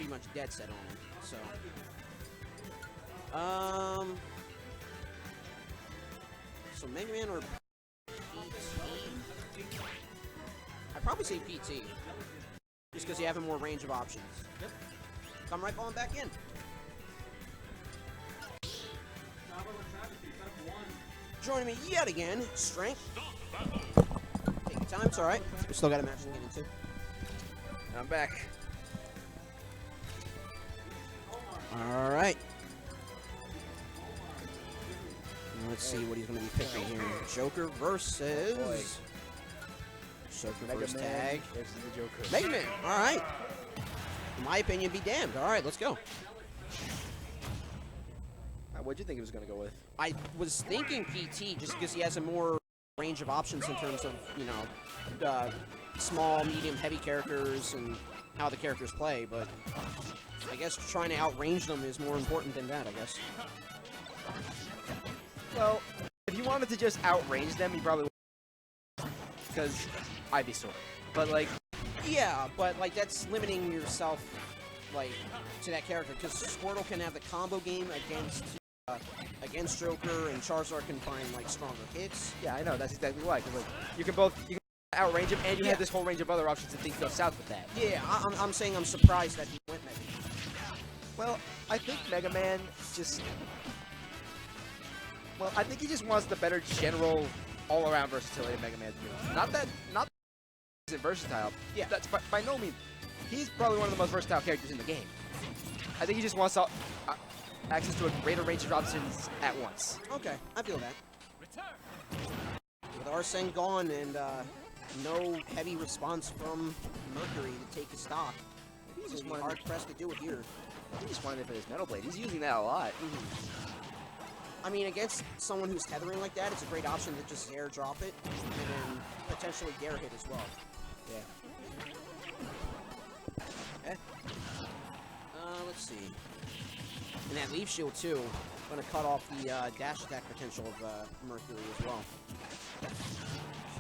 pretty much dead set on him. So Mega Man or PT? I'd probably say PT. Just because you have a more range of options. Yep. Come right falling back in. Joining me yet again, Strength. Take your time, it's alright. We still got a match to get into. I'm back. Alright. Let's see what he's going to be picking here. Joker versus... Joker versus Tag. Versus the Joker. Mega Man, alright. In my opinion, be damned. Alright, let's go. What'd you think it was going to go with? I was thinking PT just because he has a more range of options in terms of, you know, small, medium, heavy characters and how the characters play, but I guess trying to outrange them is more important than that, I guess. Well, if you wanted to just outrange them, you probably would. Because I'd be sore. But, like... Yeah, but, like, that's limiting yourself, like, to that character, because Squirtle can have the combo game against Joker, and Charizard can find, like, stronger hits. Yeah, I know, that's exactly why, because, like, you can outrange him, and you have this whole range of other options if things go south with that. Yeah, I'm saying I'm surprised that he went Mega Man. Well, I think Mega Man just... Well, I think he just wants the better general, all-around versatility of Mega Man. Not that he's versatile. Yeah, that's by no means. He's probably one of the most versatile characters in the game. I think he just wants access to a greater range of options at once. Okay, I feel that. With Arsene gone and no heavy response from Mercury to take his stock, he's just hard pressed to do it here. He just wanted it for his Metal Blade. He's using that a lot. I mean, against someone who's tethering like that, it's a great option to just air drop it and then potentially dare hit as well. Yeah. Okay. Let's see. And that Leaf Shield, too, going to cut off the dash attack potential of Mercury as well.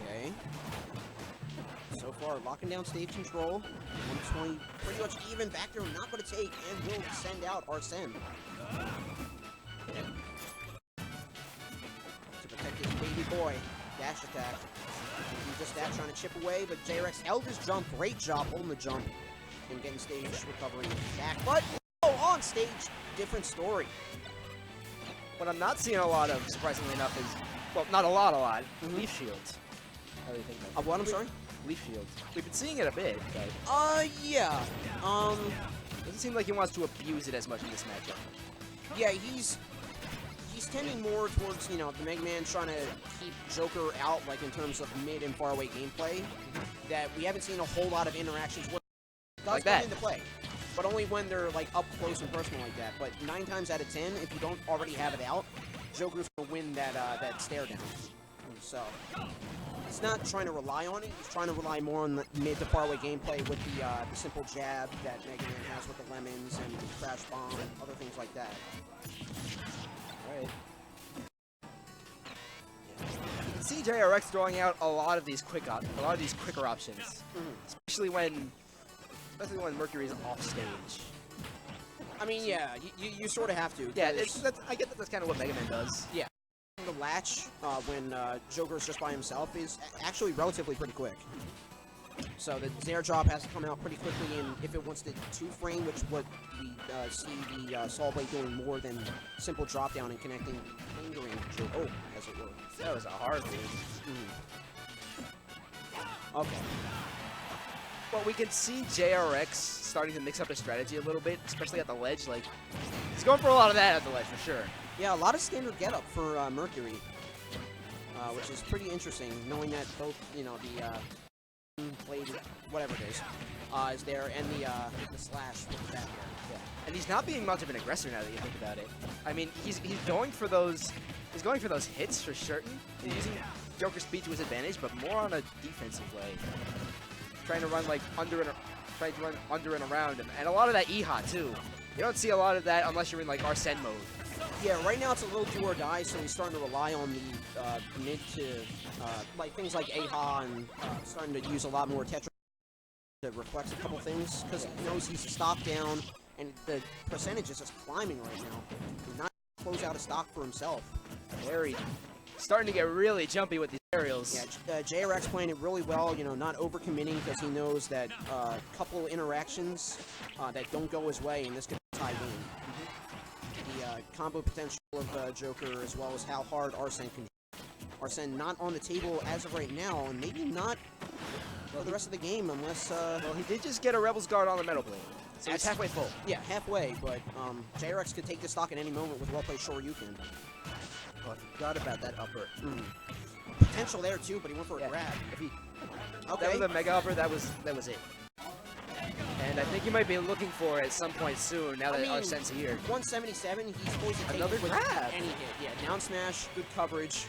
Okay. So far, locking down stage control. 120, pretty much even back there, not going to take, and will send out Arsene. To protect his baby boy. Dash attack. He just that trying to chip away, but J-Rex held his jump. Great job holding the jump and getting stage recovery back. But on stage, different story. What I'm not seeing a lot of, surprisingly enough, is, well, not a lot, Leaf Shields. How do you think that? What, I'm sorry? Leaf Shields. We've been seeing it a bit, but... yeah. Doesn't seem like he wants to abuse it as much in this matchup. Yeah, he's tending more towards, you know, the Mega Man trying to keep Joker out, like, in terms of mid and far away gameplay, that we haven't seen a whole lot of interactions with. Does come into play, but only when they're, like, up close and personal like that. But 9 times out of 10, if you don't already have it out, Joker's going to win that stare down. So, he's not trying to rely on it. He's trying to rely more on the mid to far away gameplay with the simple jab that Mega Man has with the lemons and the crash bomb and other things like that. Right. You can see JRX throwing out a lot of these quicker options, especially when Mercury's off stage. I mean, yeah, you sort of have to. Yeah, I get that that's kind of what Mega Man does. Yeah. The latch when Joker's just by himself is actually relatively pretty quick. So the Zare drop has to come out pretty quickly, and if it wants to 2-frame, which what we see the Saw Blade doing more than simple drop down and connecting lingering Joker, as it were. That was a hard move. Okay. Well, we can see JRX starting to mix up his strategy a little bit, especially at the ledge. Like, he's going for a lot of that at the ledge, for sure. Yeah, a lot of standard get-up for Mercury, which is pretty interesting, knowing that both, you know, the blade, whatever it is there, and the slash with the back air. Yeah. And he's not being much of an aggressor now that you think about it. I mean, he's going for those hits for certain. He's using Joker's speed to his advantage, but more on a defensive way. Trying to run like under and around him, and a lot of that E-hot too. You don't see a lot of that unless you're in like Arsene mode. Yeah, right now it's a little do or die, so he's starting to rely on the mid to like things like A-ha and starting to use a lot more Tetra to reflect a couple things because he knows he's a stock down, and the percentage is just climbing right now. He's not close out a stock for himself. Very starting to get really jumpy with these aerials. Yeah, JRX playing it really well, you know, not overcommitting because he knows that a couple interactions that don't go his way, and this could be a tie game. The combo potential of Joker, as well as how hard Arsene can. Arsene not on the table as of right now, and maybe not for the rest of the game unless... well, he did just get a Rebel's Guard on the Metal Blade, so it's halfway full. Yeah, halfway, but JRX could take the stock at any moment with well-played Shoryuken. Oh, I forgot about that upper. Potential there, too, but he went for a grab. If he, okay. That was a Mega Upper, that was it. And I think you might be looking for it at some point soon, now that Arsene's here. 177, he's supposed to take another it with grab. Any hit. Yeah, down smash, good coverage.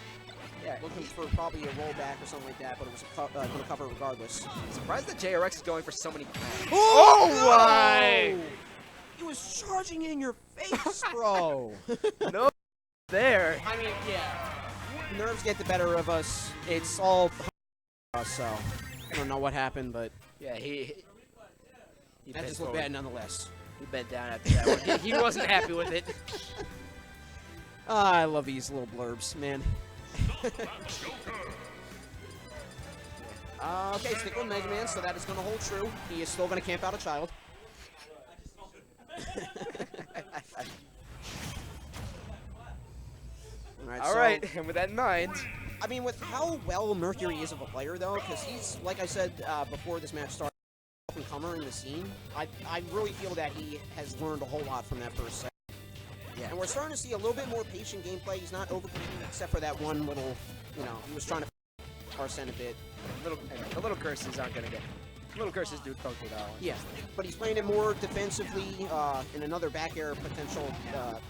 Yeah, looking for probably a rollback or something like that, but it was going to cover regardless. I'm surprised that JRX is going for so many grabs. Oh my! He was charging in your face, bro. No, there. I mean, yeah. Nerves get the better of us. It's all us, so I don't know what happened, but yeah, he that just looked bad nonetheless. He bent down after that one. He wasn't happy with it. I love these little blurbs, man. Okay, stick with Mega Man, so that is going to hold true. He is still going to camp out a child. All right, and with that in mind... I mean, with how well Mercury is of a player, though, because he's, like I said before this match started, up-and-comer in the scene, I really feel that he has learned a whole lot from that first set. Yeah. And we're starting to see a little bit more patient gameplay. He's not overcommitting, except for that one little, you know, he was trying to Arsene a bit. The little curses aren't going to get... Little curses don't get out. Yeah, but he's playing it more defensively in another back air potential,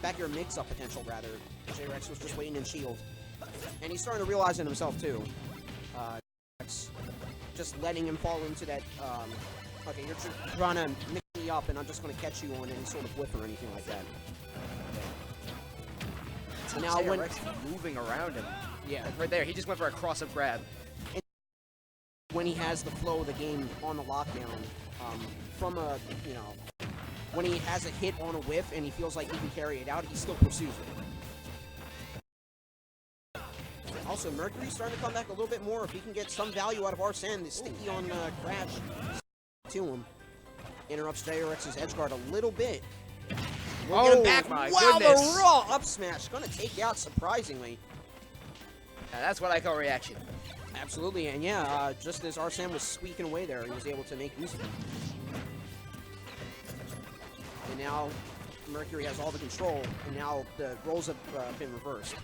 back air mix-up potential, rather. JRX was just waiting in shield. And he's starting to realize it himself, too. Just letting him fall into that, okay, you're trying to mix me up, and I'm just going to catch you on any sort of whiff or anything like that. So now when moving around him, yeah, like right there, he just went for a cross-up grab. And when he has the flow of the game on the lockdown, from a, you know, when he has a hit on a whiff and he feels like he can carry it out, he still pursues it. Also, Mercury's starting to come back a little bit more. If he can get some value out of Arsene, the sticky on Crash to him interrupts JRX's edge guard a little bit. We'll get him back. My wow, goodness. The raw up smash going to take out surprisingly. Now that's what I call reaction. Absolutely, and yeah, just as Arsene was squeaking away there, he was able to make use of it. And now Mercury has all the control, and now the roles have been reversed.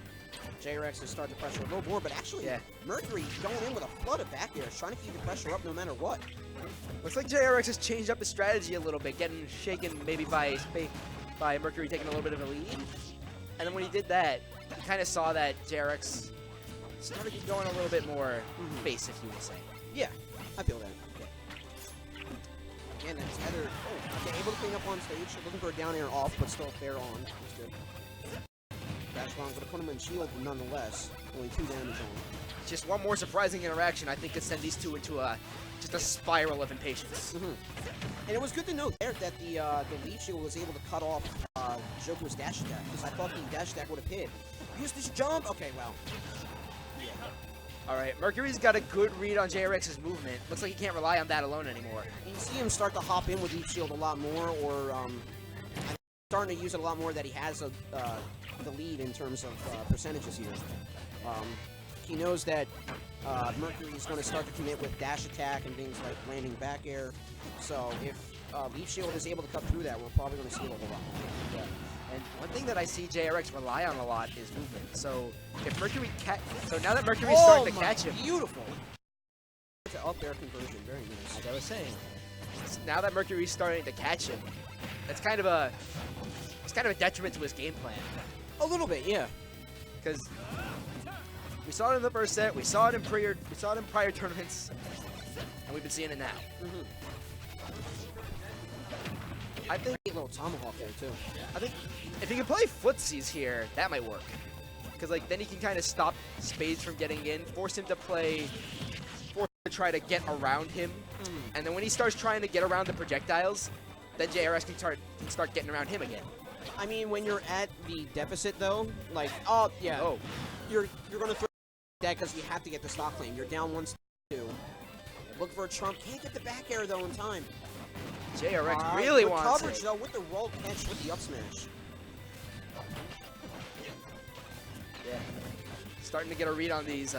JRX has started to pressure a little more, but actually, Mercury going in with a flood of back airs, trying to keep the pressure up no matter what. Looks like JRX has changed up his strategy a little bit, getting shaken maybe by Mercury taking a little bit of a lead. And then when he did that, you kind of saw that JRX started going a little bit more base, if you will say. Yeah, I feel that. Again, that's either okay, able to clean up on stage, looking for a down air off, but still fair on. That's good. Dash long, going to put him in shield nonetheless. Only 2 damage on. Just one more surprising interaction, I think, could send these two into just a spiral of impatience. And it was good to note there that the lead shield was able to cut off Joker's dash attack, because I thought the dash attack would have hit. Use this jump. Okay, well. Yeah. All right, Mercury's got a good read on JRX's movement. Looks like he can't rely on that alone anymore. You see him start to hop in with lead shield a lot more, or starting to use it a lot more that he has the lead in terms of percentages here. He knows that Mercury is going to start to commit with dash attack and things like landing back air. So if Leaf Shield is able to cut through that, we're probably going to see it a whole lot more. Yeah. And one thing that I see JRX rely on a lot is movement. So if Mercury so now that Mercury's starting to catch him, beautiful. To up air conversion, very nice. As I was saying, now that Mercury's starting to catch him, it's kind of a detriment to his game plan. A little bit, yeah. Because we saw it in the first set, we saw it in prior tournaments, and we've been seeing it now. I think a little tomahawk there too. I think if he can play footsies here, that might work. Because like then he can kind of stop Spades from getting in, force him to play to try to get around him, and then when he starts trying to get around the projectiles, then JRX can start getting around him again. I mean, when you're at the deficit, though, like, oh, yeah, you're going to throw that because you have to get the stock claim. You're down 1-2. Look for a trump. Can't get the back air, though, in time. JRX really good wants coverage, it. though, with the roll catch with the up smash. Yeah. Starting to get a read on these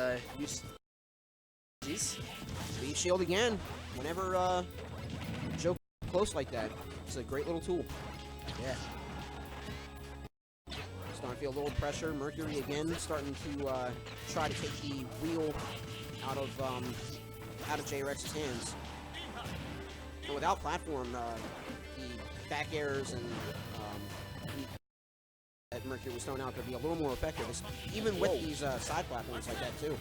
Speed shield again. Whenever Joker close like that, it's a great little tool. Yeah. Starting to feel a little pressure. Mercury again starting to try to take the wheel out of JRX's hands. And without platform, the back airs and that Mercury was throwing out could be a little more effective, even with these side platforms like that too.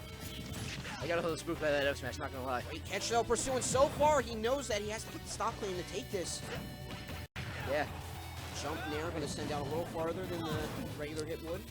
I got a little spooked by that up smash, not gonna lie. Great catch though, pursuing so far. He knows that he has to get the stop claim to take this. Yeah. Jump nair going to send out a little farther than the regular hit would.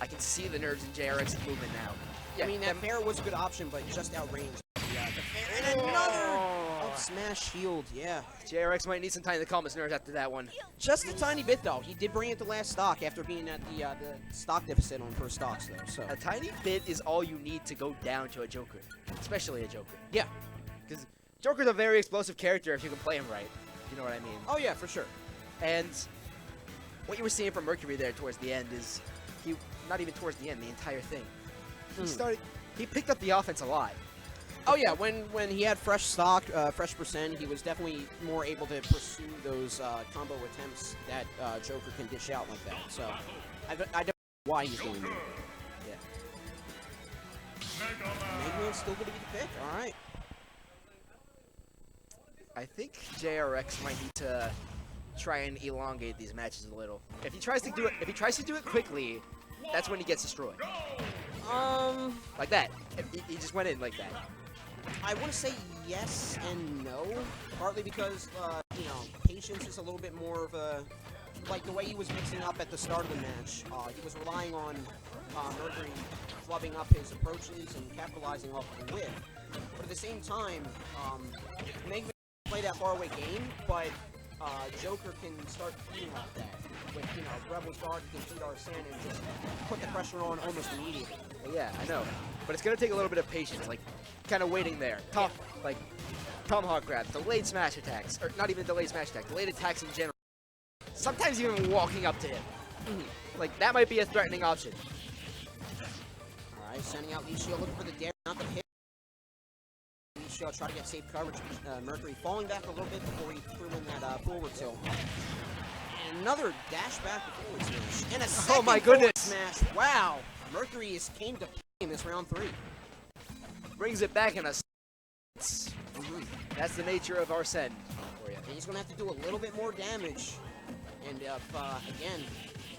I can see the nerves in JRX's movement now. Yeah, I mean, that fair was a good option, but just outranged. Yeah, the fair, and another up smash shield, yeah. JRX might need some time to calm his nerves after that one. Just a tiny bit, though. He did bring it to last stock after being at the stock deficit on first stocks, though. So a tiny bit is all you need to go down to a Joker, especially a Joker. Yeah. Because Joker's a very explosive character if you can play him right. You know what I mean? Oh, yeah, for sure. And what you were seeing from Mercury there towards the end is, not even towards the end, the entire thing. He picked up the offense a lot. Oh yeah, when he had fresh stock, fresh percent, he was definitely more able to pursue those combo attempts that Joker can dish out like that. So I don't know why he's doing that. Yeah. Eggman's still going to be the pick. All right. I think JRX might need to try and elongate these matches a little. If he tries to do it quickly, that's when he gets destroyed. Like that. He just went in like that. I want to say yes and no, partly because, you know, patience is a little bit more of a, like the way he was mixing up at the start of the match. He was relying on Mercury flubbing up his approaches and capitalizing off of the whip. But at the same time, Meg play that far away game, but Joker can start feeding off that. With, you know, Rebel's guard can feed Arsene and just put the pressure on almost immediately. Yeah, I know. But it's going to take a little bit of patience, like kind of waiting there. Like tomahawk grabs, delayed smash attacks, or not even delayed smash attacks, delayed attacks in general. Sometimes even walking up to him. Like, that might be a threatening option. All right, sending out Lee Shield, looking for the dare, not the hit. Lee Shield try to get safe coverage. Mercury falling back a little bit before he threw in that forward tilt. Another dash back to forward smash. And a second forward smash. Wow. Mercury came to play in this round 3. Brings it back in a That's the nature of Arsene for you. And he's going to have to do a little bit more damage. And again,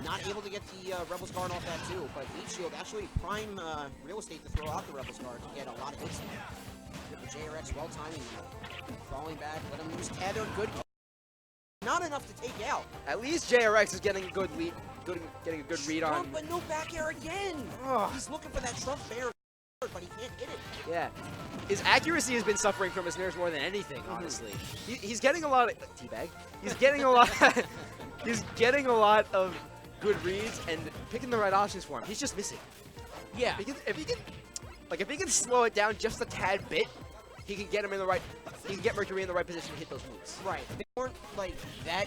not able to get the Rebel's guard off that too. But Leech Shield actually prime real estate to throw out the Rebel's guard to get a lot of hits there. With the JRX well timing that. Falling back, let him use tether. Good. Not enough to take out. At least JRX is getting a good lead, getting a good read on. But no back air again. He's looking for that Trump bear, but he can't hit it. Yeah, his accuracy has been suffering from his nerves more than anything. Honestly, he's getting a lot of teabag. He's getting a lot. He's getting a lot of good reads and picking the right options for him. He's just missing. Yeah, if he can slow it down just a tad bit, he can get him in the right. He can get Mercury in the right position to hit those moves. Right. They weren't like that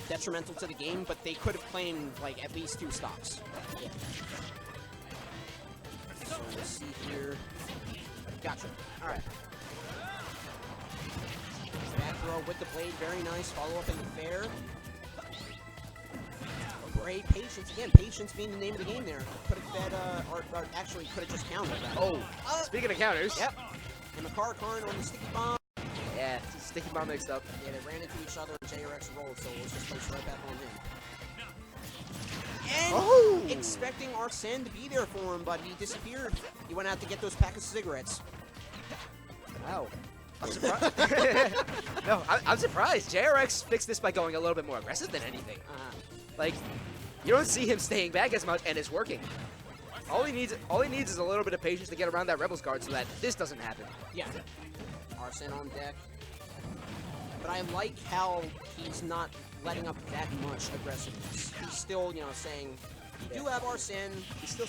detrimental to the game, but they could have claimed like at least 2 stocks. Yeah. So let's see here. Gotcha. All right. Back throw with the blade, very nice. Follow up in the fair. Great patience again. Patience being the name of the game there. Could have fed, or actually could have just countered that. Oh, speaking of counters. Yep. And the Karn on the sticky bomb. Yeah, sticky bomb mixed up. Yeah, they ran into each other and JRX rolled, so it was just placed right back on him. And expecting Arsene to be there for him, but he disappeared. He went out to get those pack of cigarettes. Wow. I'm surprised. No, I'm surprised. JRX fixed this by going a little bit more aggressive than anything. Like, you don't see him staying back as much, and it's working. All he needs is a little bit of patience to get around that Rebels guard so that this doesn't happen. Yeah. Arsene on deck. But I like how he's not letting up that much aggressiveness. He's still, you know, saying, you do have Arsene,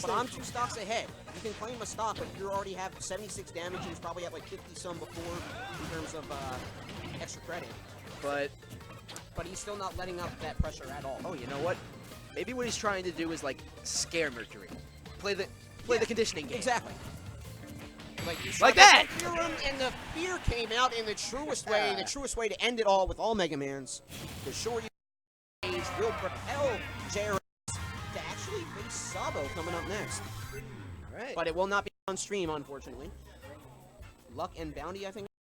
but I'm 2 stocks ahead. You can claim a stock, but you already have 76 damage, and you probably have like 50-some before in terms of extra credit. But he's still not letting up that pressure at all. oh, you know what? Maybe what he's trying to do is like scare Mercury. Play the conditioning game. Exactly. Like that! Fear him, and the fear came out in the truest way, to end it all with all Mega Mans. The short age will propel JRS to actually face Sabo coming up next. All right. But it will not be on stream, unfortunately. Luck and Bounty, I think.